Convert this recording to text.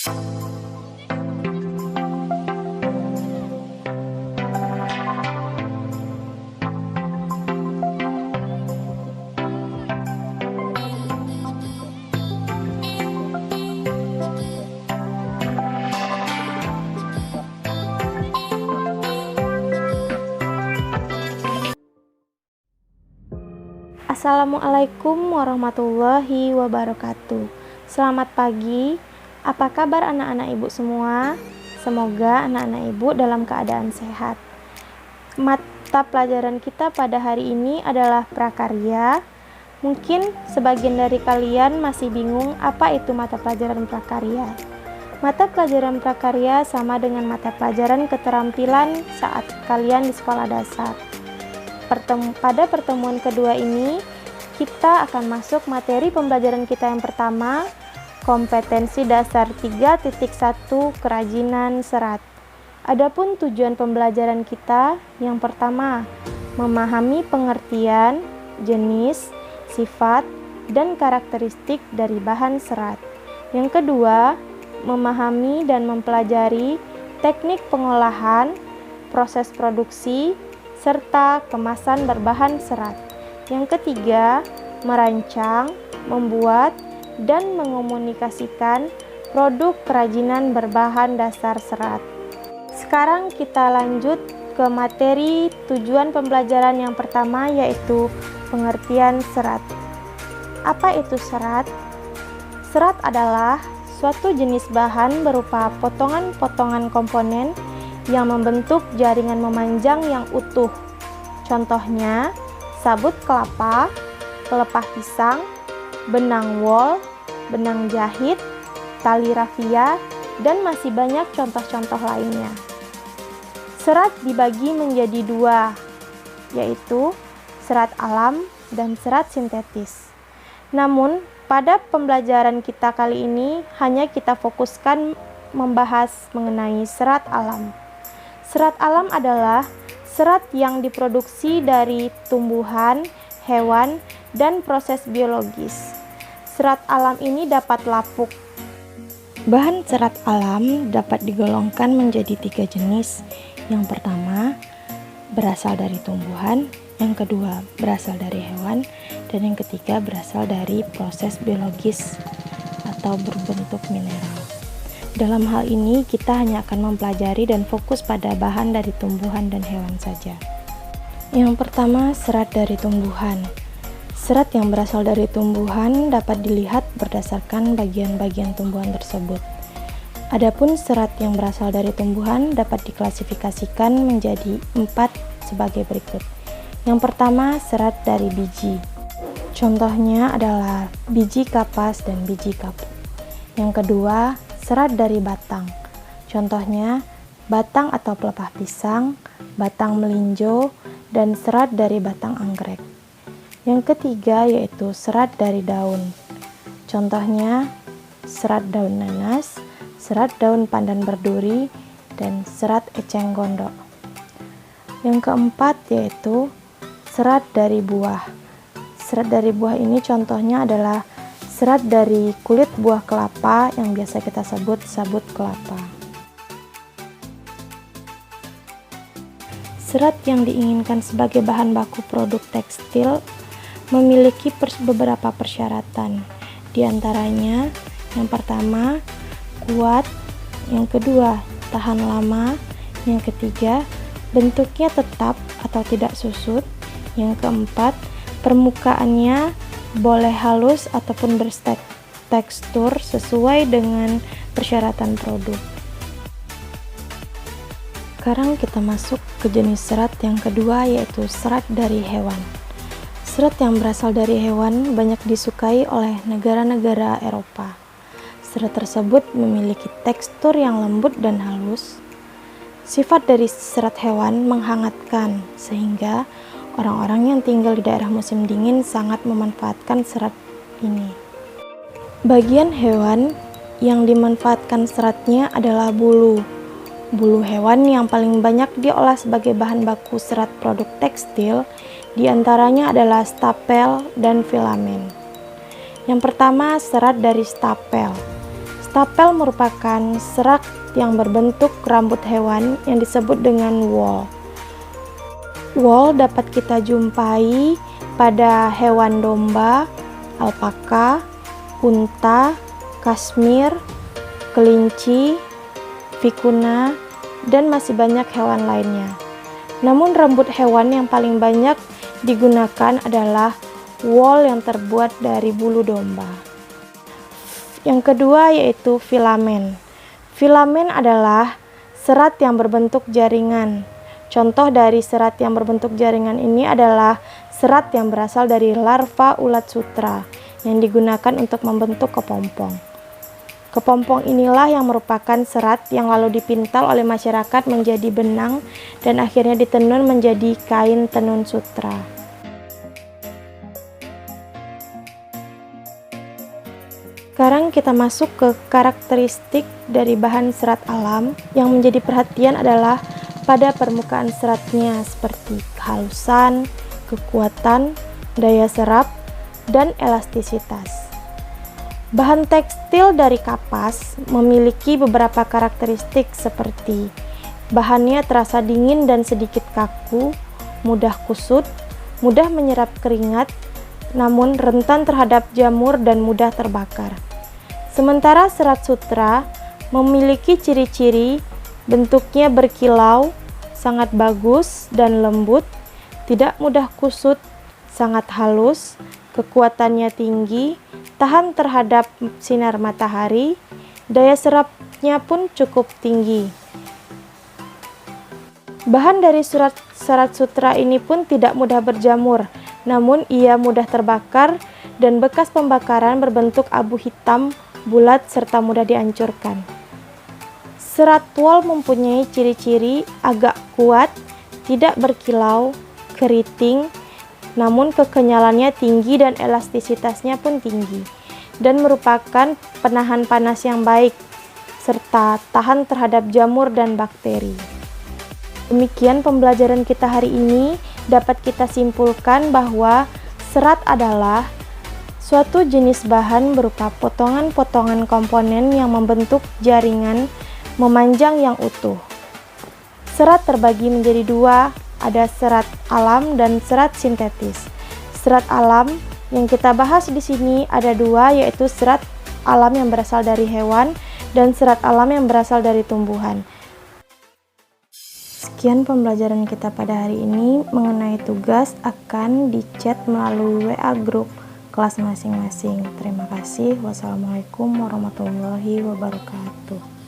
Assalamualaikum warahmatullahi wabarakatuh. Selamat pagi. Apa kabar anak-anak ibu semua? Semoga anak-anak ibu dalam keadaan sehat. Mata pelajaran kita pada hari ini adalah prakarya. Mungkin sebagian dari kalian masih bingung apa itu mata pelajaran prakarya. Mata pelajaran prakarya sama dengan mata pelajaran keterampilan saat kalian di sekolah dasar. Pada pertemuan kedua ini, kita akan masuk materi pembelajaran kita yang pertama, kompetensi dasar 3.1 kerajinan serat. Adapun tujuan pembelajaran kita, yang pertama, memahami pengertian, jenis, sifat, dan karakteristik dari bahan serat. Yang kedua, memahami dan mempelajari teknik pengolahan, proses produksi, serta kemasan berbahan serat. Yang ketiga, merancang, membuat, dan mengomunikasikan produk kerajinan berbahan dasar serat. Sekarang kita lanjut ke materi tujuan pembelajaran yang pertama, yaitu pengertian serat. Apa itu serat? Serat adalah suatu jenis bahan berupa potongan-potongan komponen yang membentuk jaringan memanjang yang utuh. Contohnya, sabut kelapa, pelepah pisang, benang wol, benang jahit, tali rafia, dan masih banyak contoh-contoh lainnya. Serat dibagi menjadi dua, yaitu serat alam dan serat sintetis. Namun, pada pembelajaran kita kali ini hanya kita fokuskan membahas mengenai serat alam. Serat alam adalah serat yang diproduksi dari tumbuhan, hewan, dan proses biologis. Serat alam ini dapat lapuk. Bahan serat alam dapat digolongkan menjadi 3 jenis. Yang pertama, berasal dari tumbuhan, yang kedua, berasal dari hewan, dan yang ketiga, berasal dari proses biologis atau berbentuk mineral. Dalam hal ini, kita hanya akan mempelajari dan fokus pada bahan dari tumbuhan dan hewan saja. Yang pertama, serat dari tumbuhan. Serat yang berasal dari tumbuhan dapat dilihat berdasarkan bagian-bagian tumbuhan tersebut. Adapun serat yang berasal dari tumbuhan dapat diklasifikasikan menjadi 4 sebagai berikut. Yang pertama, serat dari biji. Contohnya adalah biji kapas dan biji kapuk. Yang kedua, serat dari batang. Contohnya, batang atau pelepah pisang, batang melinjo, dan serat dari batang anggrek. Yang ketiga yaitu serat dari daun. Contohnya, serat daun nanas, serat daun pandan berduri, dan serat eceng gondok. Yang keempat yaitu serat dari buah. Serat dari buah ini contohnya adalah serat dari kulit buah kelapa yang biasa kita sebut sabut kelapa. Serat yang diinginkan sebagai bahan baku produk tekstil memiliki beberapa persyaratan. Di antaranya, yang pertama, kuat, yang kedua, tahan lama, yang ketiga, bentuknya tetap atau tidak susut, yang keempat, permukaannya boleh halus ataupun bertekstur sesuai dengan persyaratan produk. Sekarang kita masuk ke jenis serat yang kedua, yaitu serat dari hewan. Serat yang berasal dari hewan banyak disukai oleh negara-negara Eropa. Serat tersebut memiliki tekstur yang lembut dan halus. Sifat dari serat hewan menghangatkan, sehingga orang-orang yang tinggal di daerah musim dingin sangat memanfaatkan serat ini. Bagian hewan yang dimanfaatkan seratnya adalah bulu. Bulu hewan yang paling banyak diolah sebagai bahan baku serat produk tekstil diantaranya adalah stapel dan filamen. Yang pertama, serat dari stapel. Stapel merupakan serat yang berbentuk rambut hewan yang disebut dengan wool. Wool dapat kita jumpai pada hewan domba, alpaka, unta, kasmir, kelinci, vikuna, dan masih banyak hewan lainnya. Namun rambut hewan yang paling banyak digunakan adalah wool yang terbuat dari bulu domba. Yang kedua yaitu filamen. Filamen adalah serat yang berbentuk jaringan. Contoh dari serat yang berbentuk jaringan ini adalah serat yang berasal dari larva ulat sutra yang digunakan untuk membentuk kepompong. Kepompong inilah yang merupakan serat yang lalu dipintal oleh masyarakat menjadi benang dan akhirnya ditenun menjadi kain tenun sutra. Sekarang kita masuk ke karakteristik dari bahan serat alam. Yang menjadi perhatian adalah pada permukaan seratnya seperti kehalusan, kekuatan, daya serap, dan elastisitas. Bahan tekstil dari kapas memiliki beberapa karakteristik seperti bahannya terasa dingin dan sedikit kaku, mudah kusut, mudah menyerap keringat, namun rentan terhadap jamur dan mudah terbakar. Sementara serat sutra memiliki ciri-ciri bentuknya berkilau, sangat bagus dan lembut, tidak mudah kusut, sangat halus, kekuatannya tinggi, tahan terhadap sinar matahari, daya serapnya pun cukup tinggi. Bahan dari serat sutra ini pun tidak mudah berjamur, namun ia mudah terbakar dan bekas pembakaran berbentuk abu hitam, bulat, serta mudah dihancurkan. Serat wool mempunyai ciri-ciri agak kuat, tidak berkilau, keriting, namun kekenyalannya tinggi dan elastisitasnya pun tinggi, dan merupakan penahan panas yang baik, serta tahan terhadap jamur dan bakteri. Demikian pembelajaran kita hari ini. Dapat kita simpulkan bahwa serat adalah suatu jenis bahan berupa potongan-potongan komponen yang membentuk jaringan memanjang yang utuh. Serat terbagi menjadi dua, ada serat alam dan serat sintetis. Serat alam yang kita bahas di sini ada dua, yaitu serat alam yang berasal dari hewan dan serat alam yang berasal dari tumbuhan. Sekian pembelajaran kita pada hari ini. Mengenai tugas akan di-chat melalui WA grup kelas masing-masing. Terima kasih. Wassalamualaikum warahmatullahi wabarakatuh.